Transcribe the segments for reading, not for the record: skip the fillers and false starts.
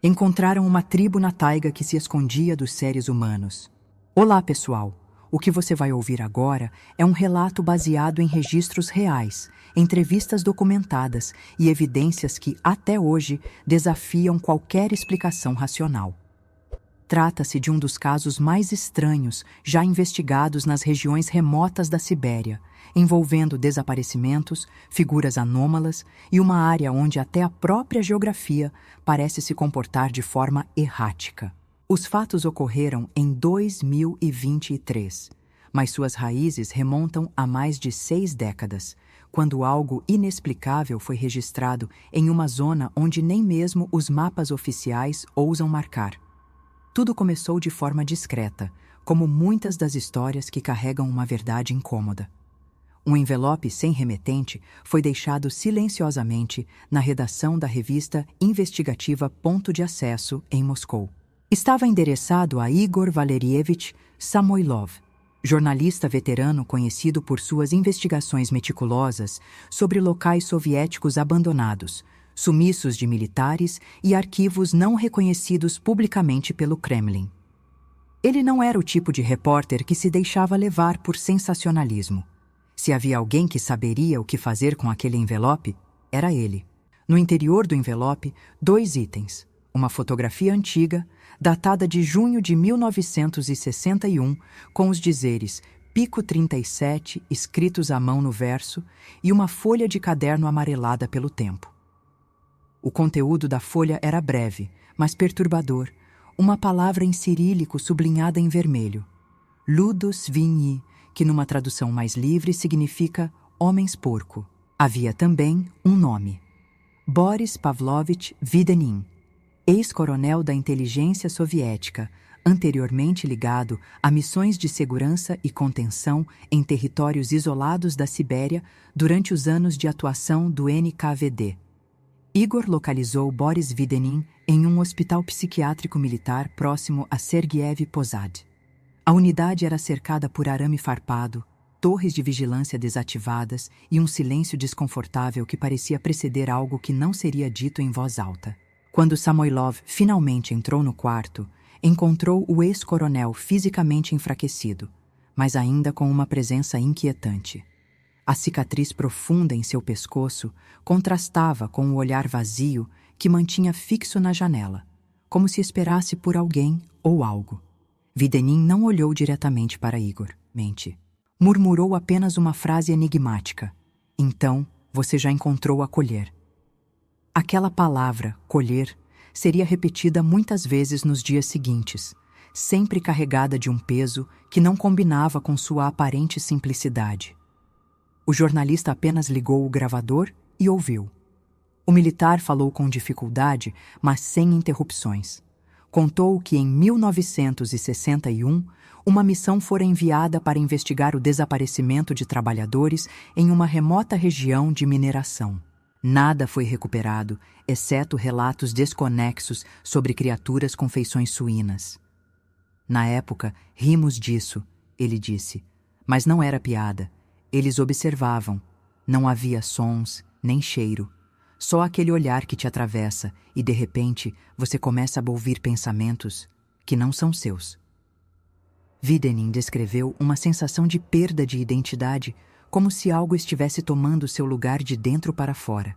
Encontraram uma tribo na taiga que se escondia dos seres humanos. Olá, pessoal! O que você vai ouvir agora é um relato baseado em registros reais, entrevistas documentadas e evidências que, até hoje, desafiam qualquer explicação racional. Trata-se de um dos casos mais estranhos já investigados nas regiões remotas da Sibéria, envolvendo desaparecimentos, figuras anômalas e uma área onde até a própria geografia parece se comportar de forma errática. Os fatos ocorreram em 2023, mas suas raízes remontam a mais de 6 décadas, quando algo inexplicável foi registrado em uma zona onde nem mesmo os mapas oficiais ousam marcar. Tudo começou de forma discreta, como muitas das histórias que carregam uma verdade incômoda. Um envelope sem remetente foi deixado silenciosamente na redação da revista investigativa Ponto de Acesso, em Moscou. Estava endereçado a Igor Valerievich Samoilov, jornalista veterano conhecido por suas investigações meticulosas sobre locais soviéticos abandonados, sumiços de militares e arquivos não reconhecidos publicamente pelo Kremlin. Ele não era o tipo de repórter que se deixava levar por sensacionalismo. Se havia alguém que saberia o que fazer com aquele envelope, era ele. No interior do envelope, 2 itens: uma fotografia antiga, datada de junho de 1961, com os dizeres Pico 37 escritos à mão no verso, e uma folha de caderno amarelada pelo tempo. O conteúdo da folha era breve, mas perturbador, uma palavra em cirílico sublinhada em vermelho: Ludos Vinyi, que numa tradução mais livre significa homens-porco. Havia também um nome: Boris Pavlovich Videnin, ex-coronel da inteligência soviética, anteriormente ligado a missões de segurança e contenção em territórios isolados da Sibéria durante os anos de atuação do NKVD. Igor localizou Boris Videnin em um hospital psiquiátrico militar próximo a Sergiev Posad. A unidade era cercada por arame farpado, torres de vigilância desativadas e um silêncio desconfortável que parecia preceder algo que não seria dito em voz alta. Quando Samoilov finalmente entrou no quarto, encontrou o ex-coronel fisicamente enfraquecido, mas ainda com uma presença inquietante. A cicatriz profunda em seu pescoço contrastava com o olhar vazio que mantinha fixo na janela, como se esperasse por alguém ou algo. Videnin não olhou diretamente para Igor. Murmurou apenas uma frase enigmática: Então, você já encontrou a colher. Aquela palavra, colher, seria repetida muitas vezes nos dias seguintes, sempre carregada de um peso que não combinava com sua aparente simplicidade. O jornalista apenas ligou o gravador e ouviu. O militar falou com dificuldade, mas sem interrupções. Contou que em 1961, uma missão fora enviada para investigar o desaparecimento de trabalhadores em uma remota região de mineração. Nada foi recuperado, exceto relatos desconexos sobre criaturas com feições suínas. Na época, rimos disso, ele disse, mas não era piada. Eles observavam. Não havia sons, nem cheiro. Só aquele olhar que te atravessa e, de repente, você começa a ouvir pensamentos que não são seus. Videnin descreveu uma sensação de perda de identidade, como se algo estivesse tomando seu lugar de dentro para fora.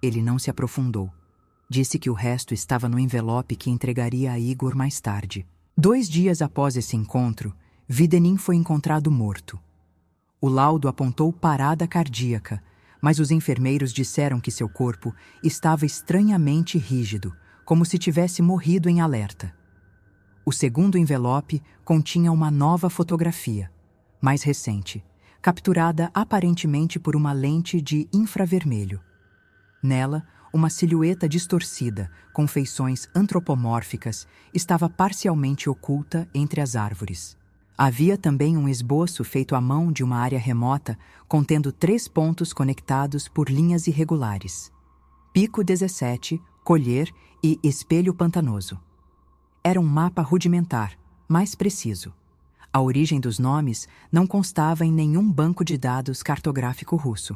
Ele não se aprofundou. Disse que o resto estava no envelope que entregaria a Igor mais tarde. 2 dias após esse encontro, Videnin foi encontrado morto. O laudo apontou parada cardíaca, mas os enfermeiros disseram que seu corpo estava estranhamente rígido, como se tivesse morrido em alerta. O segundo envelope continha uma nova fotografia, mais recente, capturada aparentemente por uma lente de infravermelho. Nela, uma silhueta distorcida, com feições antropomórficas, estava parcialmente oculta entre as árvores. Havia também um esboço feito à mão de uma área remota, contendo 3 pontos conectados por linhas irregulares: Pico 17, Colher e Espelho Pantanoso. Era um mapa rudimentar, mais preciso. A origem dos nomes não constava em nenhum banco de dados cartográfico russo.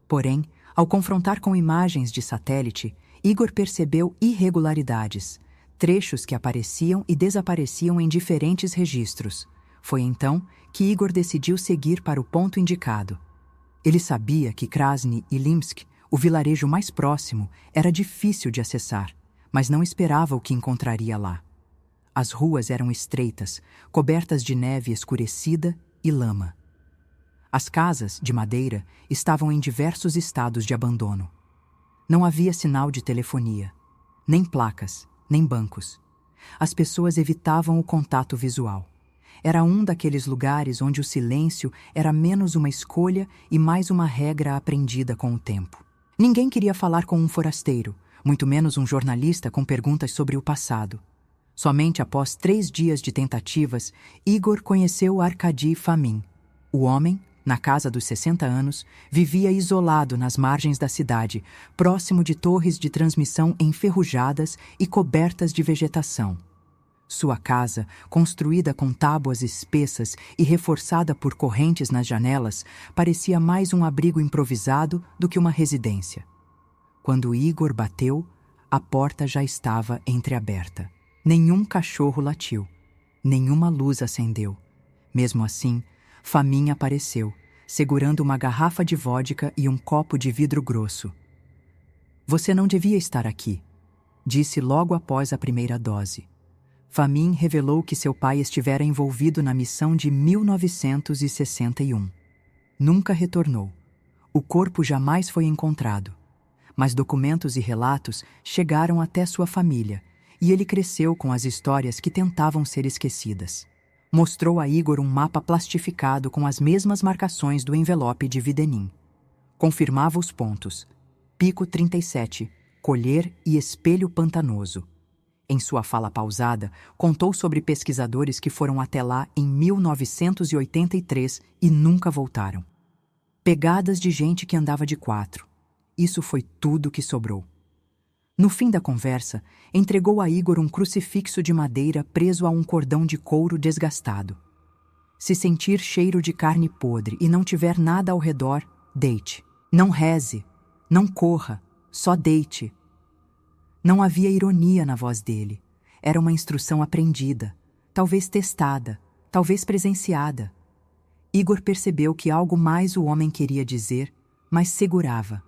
Porém, ao confrontar com imagens de satélite, Igor percebeu irregularidades, trechos que apareciam e desapareciam em diferentes registros. Foi então que Igor decidiu seguir para o ponto indicado. Ele sabia que Krasny e Limsk, o vilarejo mais próximo, era difícil de acessar, mas não esperava o que encontraria lá. As ruas eram estreitas, cobertas de neve escurecida e lama. As casas, de madeira, estavam em diversos estados de abandono. Não havia sinal de telefonia, nem placas, nem bancos. As pessoas evitavam o contato visual. Era um daqueles lugares onde o silêncio era menos uma escolha e mais uma regra aprendida com o tempo. Ninguém queria falar com um forasteiro, muito menos um jornalista com perguntas sobre o passado. Somente após 3 dias de tentativas, Igor conheceu Arkady Fomin. O homem, na casa dos 60 anos, vivia isolado nas margens da cidade, próximo de torres de transmissão enferrujadas e cobertas de vegetação. Sua casa, construída com tábuas espessas e reforçada por correntes nas janelas, parecia mais um abrigo improvisado do que uma residência. Quando Igor bateu, a porta já estava entreaberta. Nenhum cachorro latiu, nenhuma luz acendeu. Mesmo assim, Fomin apareceu, segurando uma garrafa de vodka e um copo de vidro grosso. "Você não devia estar aqui", disse logo após a primeira dose. Fomin revelou que seu pai estivera envolvido na missão de 1961. Nunca retornou. O corpo jamais foi encontrado. Mas documentos e relatos chegaram até sua família, e ele cresceu com as histórias que tentavam ser esquecidas. Mostrou a Igor um mapa plastificado com as mesmas marcações do envelope de Videnin. Confirmava os pontos: Pico 37, Colher e Espelho Pantanoso. Em sua fala pausada, contou sobre pesquisadores que foram até lá em 1983 e nunca voltaram. Pegadas de gente que andava de 4. Isso foi tudo que sobrou. No fim da conversa, entregou a Igor um crucifixo de madeira preso a um cordão de couro desgastado. Se sentir cheiro de carne podre e não tiver nada ao redor, deite. Não reze, não corra, só deite. Não havia ironia na voz dele. Era uma instrução aprendida, talvez testada, talvez presenciada. Igor percebeu que algo mais o homem queria dizer, mas segurava,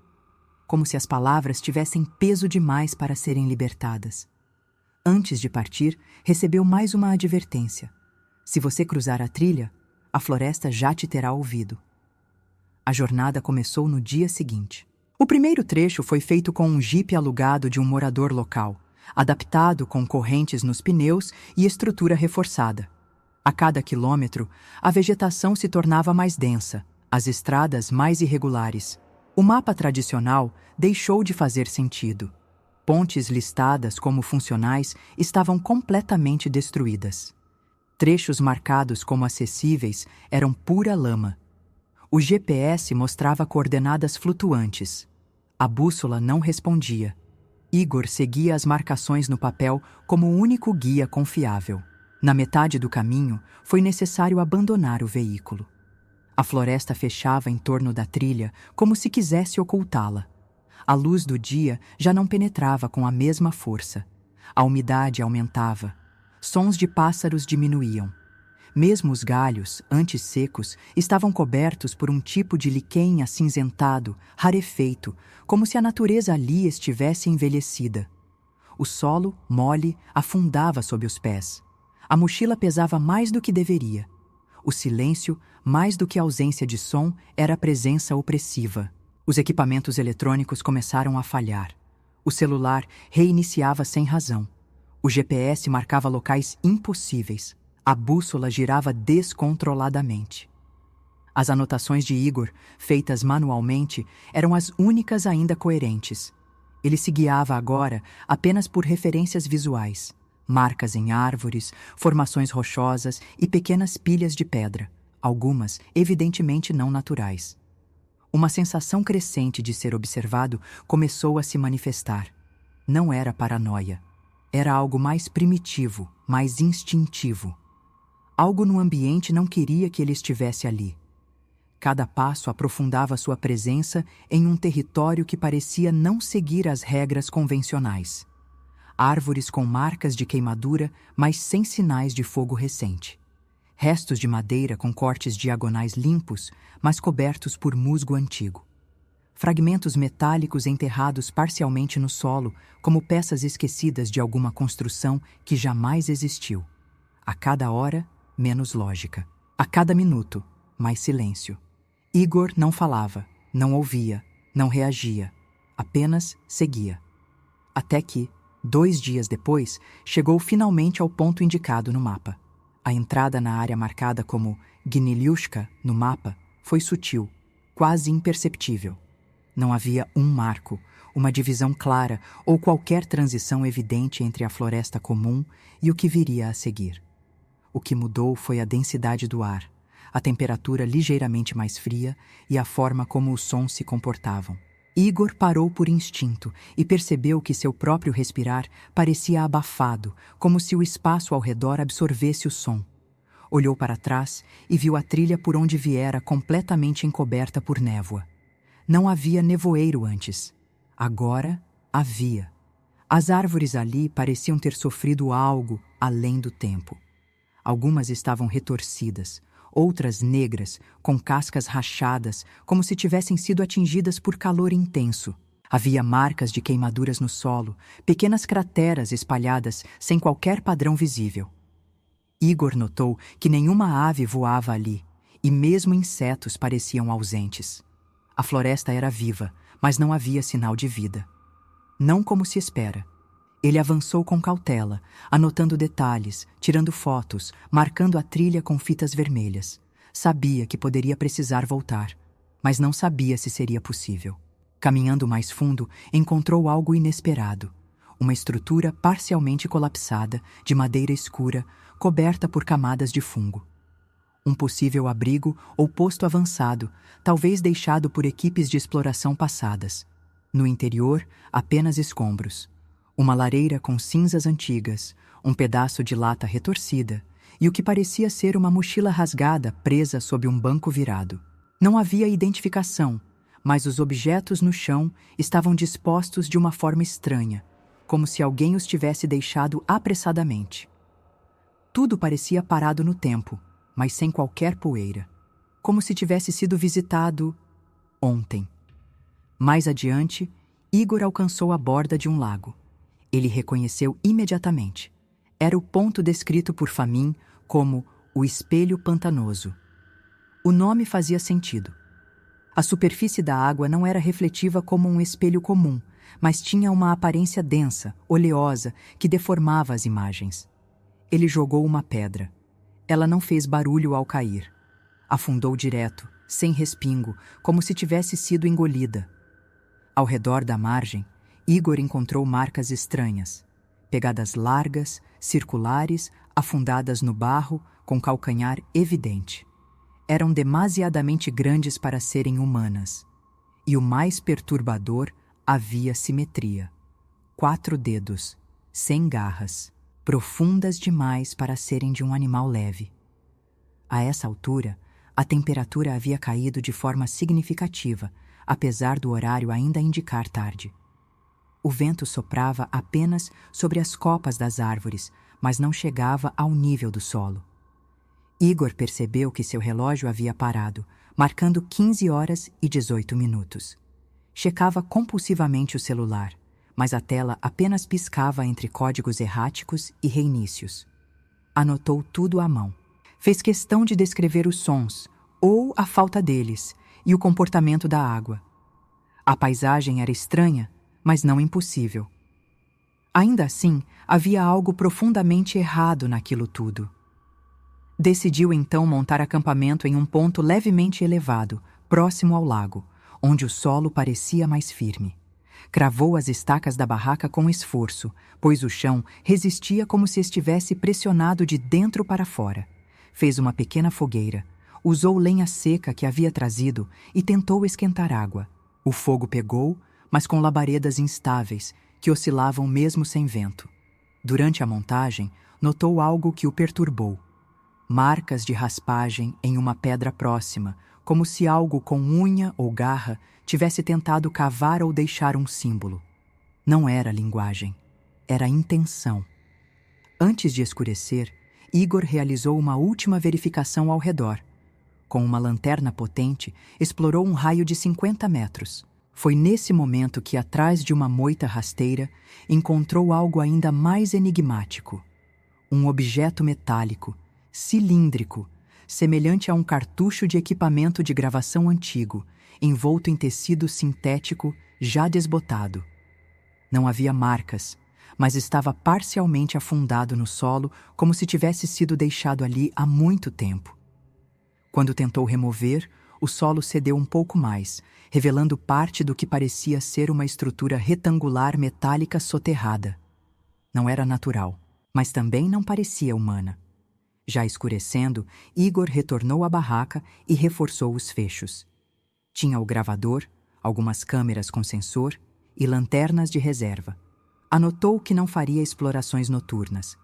como se as palavras tivessem peso demais para serem libertadas. Antes de partir, recebeu mais uma advertência. Se você cruzar a trilha, a floresta já te terá ouvido. A jornada começou no dia seguinte. O primeiro trecho foi feito com um jipe alugado de um morador local, adaptado com correntes nos pneus e estrutura reforçada. A cada quilômetro, a vegetação se tornava mais densa, as estradas mais irregulares. O mapa tradicional deixou de fazer sentido. Pontes listadas como funcionais estavam completamente destruídas. Trechos marcados como acessíveis eram pura lama. O GPS mostrava coordenadas flutuantes. A bússola não respondia. Igor seguia as marcações no papel como o único guia confiável. Na metade do caminho, foi necessário abandonar o veículo. A floresta fechava em torno da trilha como se quisesse ocultá-la. A luz do dia já não penetrava com a mesma força. A umidade aumentava. Sons de pássaros diminuíam. Mesmo os galhos, antes secos, estavam cobertos por um tipo de líquen acinzentado, rarefeito, como se a natureza ali estivesse envelhecida. O solo, mole, afundava sob os pés. A mochila pesava mais do que deveria. O silêncio, mais do que a ausência de som, era a presença opressiva. Os equipamentos eletrônicos começaram a falhar. O celular reiniciava sem razão. O GPS marcava locais impossíveis. A bússola girava descontroladamente. As anotações de Igor, feitas manualmente, eram as únicas ainda coerentes. Ele se guiava agora apenas por referências visuais. Marcas em árvores, formações rochosas e pequenas pilhas de pedra, algumas evidentemente não naturais. Uma sensação crescente de ser observado começou a se manifestar. Não era paranoia. Era algo mais primitivo, mais instintivo. Algo no ambiente não queria que ele estivesse ali. Cada passo aprofundava sua presença em um território que parecia não seguir as regras convencionais. Árvores com marcas de queimadura, mas sem sinais de fogo recente. Restos de madeira com cortes diagonais limpos, mas cobertos por musgo antigo. Fragmentos metálicos enterrados parcialmente no solo, como peças esquecidas de alguma construção que jamais existiu. A cada hora, menos lógica. A cada minuto, mais silêncio. Igor não falava, não ouvia, não reagia. Apenas seguia. Até que, 2 dias depois, chegou finalmente ao ponto indicado no mapa. A entrada na área marcada como Gniliushka no mapa foi sutil, quase imperceptível. Não havia um marco, uma divisão clara ou qualquer transição evidente entre a floresta comum e o que viria a seguir. O que mudou foi a densidade do ar, a temperatura ligeiramente mais fria e a forma como os sons se comportavam. Igor parou por instinto e percebeu que seu próprio respirar parecia abafado, como se o espaço ao redor absorvesse o som. Olhou para trás e viu a trilha por onde viera completamente encoberta por névoa. Não havia nevoeiro antes. Agora havia. As árvores ali pareciam ter sofrido algo além do tempo. Algumas estavam retorcidas, outras negras, com cascas rachadas, como se tivessem sido atingidas por calor intenso. Havia marcas de queimaduras no solo, pequenas crateras espalhadas sem qualquer padrão visível. Igor notou que nenhuma ave voava ali, e mesmo insetos pareciam ausentes. A floresta era viva, mas não havia sinal de vida. Não como se espera. Ele avançou com cautela, anotando detalhes, tirando fotos, marcando a trilha com fitas vermelhas. Sabia que poderia precisar voltar, mas não sabia se seria possível. Caminhando mais fundo, encontrou algo inesperado. Uma estrutura parcialmente colapsada, de madeira escura, coberta por camadas de fungo. Um possível abrigo ou posto avançado, talvez deixado por equipes de exploração passadas. No interior, apenas escombros. Uma lareira com cinzas antigas, um pedaço de lata retorcida e o que parecia ser uma mochila rasgada presa sob um banco virado. Não havia identificação, mas os objetos no chão estavam dispostos de uma forma estranha, como se alguém os tivesse deixado apressadamente. Tudo parecia parado no tempo, mas sem qualquer poeira, como se tivesse sido visitado ontem. Mais adiante, Igor alcançou a borda de um lago. Ele reconheceu imediatamente. Era o ponto descrito por Famin como o espelho pantanoso. O nome fazia sentido. A superfície da água não era refletiva como um espelho comum, mas tinha uma aparência densa, oleosa, que deformava as imagens. Ele jogou uma pedra. Ela não fez barulho ao cair. Afundou direto, sem respingo, como se tivesse sido engolida. Ao redor da margem, Igor encontrou marcas estranhas. Pegadas largas, circulares, afundadas no barro, com calcanhar evidente. Eram demasiadamente grandes para serem humanas. E o mais perturbador, havia simetria. 4 dedos, sem garras, profundas demais para serem de um animal leve. A essa altura, a temperatura havia caído de forma significativa, apesar do horário ainda indicar tarde. O vento soprava apenas sobre as copas das árvores, mas não chegava ao nível do solo. Igor percebeu que seu relógio havia parado, marcando 15 horas e 18 minutos. Checava compulsivamente o celular, mas a tela apenas piscava entre códigos erráticos e reinícios. Anotou tudo à mão. Fez questão de descrever os sons, ou a falta deles, e o comportamento da água. A paisagem era estranha, mas não impossível. Ainda assim, havia algo profundamente errado naquilo tudo. Decidiu então montar acampamento em um ponto levemente elevado, próximo ao lago, onde o solo parecia mais firme. Cravou as estacas da barraca com esforço, pois o chão resistia como se estivesse pressionado de dentro para fora. Fez uma pequena fogueira, usou lenha seca que havia trazido e tentou esquentar água. O fogo pegou, mas com labaredas instáveis, que oscilavam mesmo sem vento. Durante a montagem, notou algo que o perturbou. Marcas de raspagem em uma pedra próxima, como se algo com unha ou garra tivesse tentado cavar ou deixar um símbolo. Não era linguagem, era intenção. Antes de escurecer, Igor realizou uma última verificação ao redor. Com uma lanterna potente, explorou um raio de 50 metros. Foi nesse momento que, atrás de uma moita rasteira, encontrou algo ainda mais enigmático. Um objeto metálico, cilíndrico, semelhante a um cartucho de equipamento de gravação antigo, envolto em tecido sintético já desbotado. Não havia marcas, mas estava parcialmente afundado no solo, como se tivesse sido deixado ali há muito tempo. Quando tentou remover, o solo cedeu um pouco mais, revelando parte do que parecia ser uma estrutura retangular metálica soterrada. Não era natural, mas também não parecia humana. Já escurecendo, Igor retornou à barraca e reforçou os fechos. Tinha o gravador, algumas câmeras com sensor e lanternas de reserva. Anotou que não faria explorações noturnas.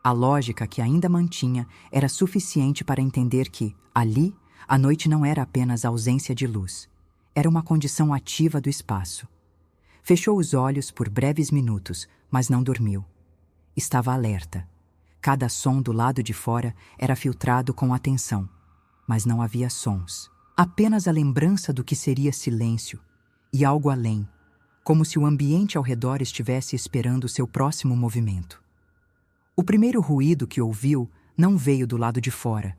A lógica que ainda mantinha era suficiente para entender que, ali, a noite não era apenas ausência de luz. Era uma condição ativa do espaço. Fechou os olhos por breves minutos, mas não dormiu. Estava alerta. Cada som do lado de fora era filtrado com atenção, mas não havia sons. Apenas a lembrança do que seria silêncio e algo além, como se o ambiente ao redor estivesse esperando seu próximo movimento. O primeiro ruído que ouviu não veio do lado de fora,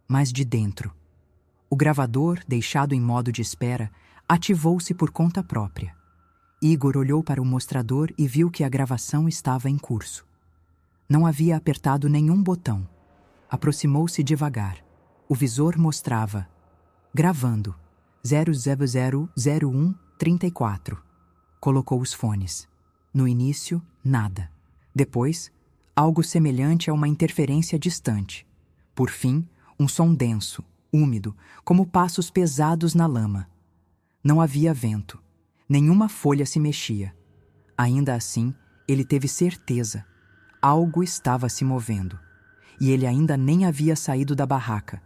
mas de dentro. O gravador, deixado em modo de espera, ativou-se por conta própria. Igor olhou para o mostrador e viu que a gravação estava em curso. Não havia apertado nenhum botão. Aproximou-se devagar. O visor mostrava: gravando 0000134. Colocou os fones. No início, nada. Depois, algo semelhante a uma interferência distante. Por fim, um som denso, úmido, como passos pesados na lama. Não havia vento. Nenhuma folha se mexia. Ainda assim, ele teve certeza. Algo estava se movendo. E ele ainda nem havia saído da barraca.